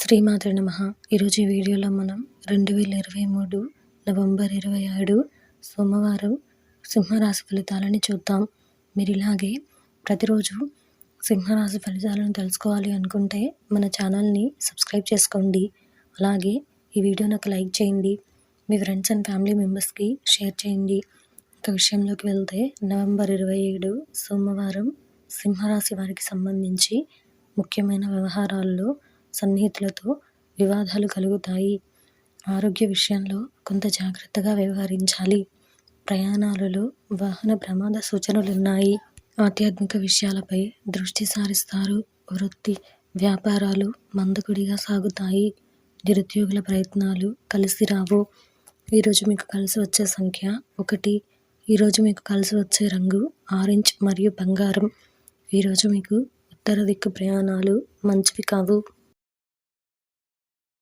శ్రీమాత్రే నమః. ఈరోజు ఈ వీడియోలో మనం 2023 నవంబర్ 27 సోమవారం సింహరాశి ఫలితాలని చూద్దాం. మీరు ఇలాగే ప్రతిరోజు సింహరాశి ఫలితాలను తెలుసుకోవాలి అనుకుంటే మన ఛానల్ని సబ్స్క్రైబ్ చేసుకోండి. అలాగే ఈ వీడియోని ఒక లైక్ చేయండి. మీ ఫ్రెండ్స్ అండ్ ఫ్యామిలీ మెంబర్స్కి షేర్ చేయండి. ఇక విషయంలోకి వెళ్తే నవంబర్ 27 సోమవారం సింహరాశి వారికి సంబంధించి ముఖ్యమైన వ్యవహారాల్లో సన్నిహితులతో వివాదాలు కలుగుతాయి. ఆరోగ్య విషయంలో కొంత జాగ్రత్తగా వ్యవహరించాలి. ప్రయాణాలలో వాహన ప్రమాద సూచనలున్నాయి. ఆధ్యాత్మిక విషయాలపై దృష్టి సారిస్తారు. వృత్తి వ్యాపారాలు మందకొడిగా సాగుతాయి. నిరుద్యోగుల ప్రయత్నాలు కలిసి రావు. ఈరోజు మీకు కలిసి వచ్చే సంఖ్య 1. ఈరోజు మీకు కలిసి వచ్చే రంగు ఆరెంజ్ మరియు బంగారం. ఈరోజు మీకు ఉత్తర దిక్కు ప్రయాణాలు మంచివి కావు.